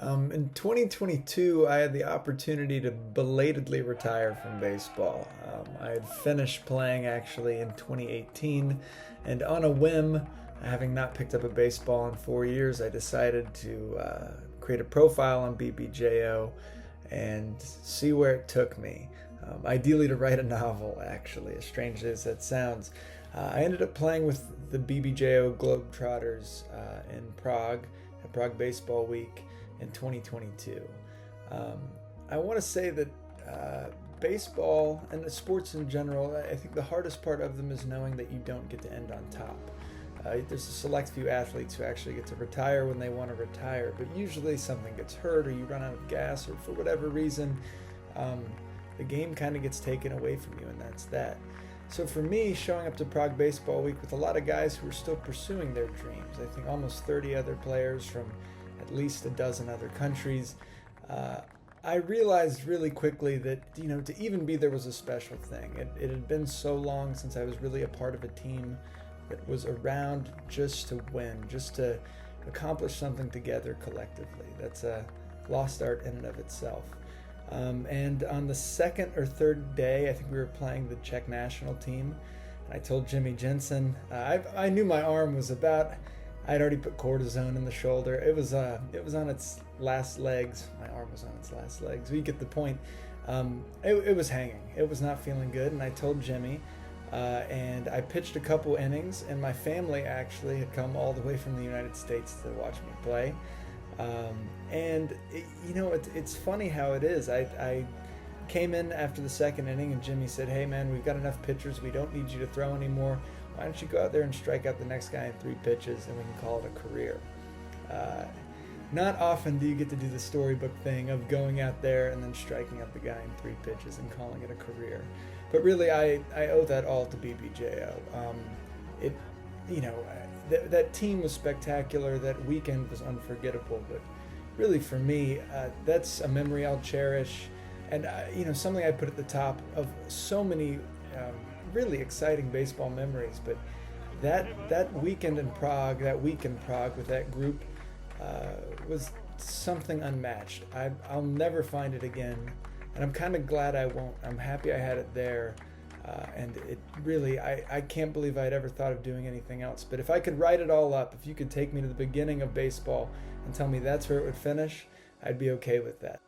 In 2022, I had the opportunity to belatedly retire from baseball. I had finished playing actually in 2018, and on a whim, having not picked up a baseball in 4 years, I decided to create a profile on BBJO and see where it took me. Ideally, to write a novel, actually, as strange as that sounds. I ended up playing with the BBJO Globetrotters in Prague at Prague Baseball Week in 2022. I want to say that baseball and the sports in general, I think the hardest part of them is knowing that you don't get to end on top. There's a select few athletes who actually get to retire when they want to retire, but usually something gets hurt or you run out of gas or for whatever reason, the game kind of gets taken away from you, and that's that. So for me, showing up to Prague Baseball Week with a lot of guys who are still pursuing their dreams, I think almost 30 other players from at least a dozen other countries, I realized really quickly that, to even be there was a special thing. It had been so long since I was really a part of a team that was around just to win, just to accomplish something together collectively. That's a lost art in and of itself. And on the second or third day, I think we were playing the Czech National Team, and I told Jimmy Jensen, I knew my arm was about, I'd already put cortizone in the shoulder. It was on its last legs. My arm was on its last legs. You get the point. It was hanging. It was not feeling good, and I told Jimmy, and I pitched a couple innings, and my family actually had come all the way from the United States to watch me play. It's funny how it is. I came in after the second inning, and Jimmy said, "Hey man, we've got enough pitchers. We don't need you to throw anymore. Why don't you go out there and strike out the next guy in 3 pitches, and we can call it a career." Not often do you get to do the storybook thing of going out there and then striking out the guy in 3 pitches and calling it a career. But really, I owe that all to BBJO. That team was spectacular. That weekend was unforgettable. But really, for me, that's a memory I'll cherish, and something I put at the top of so many really exciting baseball memories. But that weekend in Prague, that week in Prague with that group, was something unmatched. I'll never find it again, and I'm kind of glad I won't. I'm happy I had it there. And it really, I can't believe I'd ever thought of doing anything else. But if I could write it all up, if you could take me to the beginning of baseball and tell me that's where it would finish, I'd be okay with that.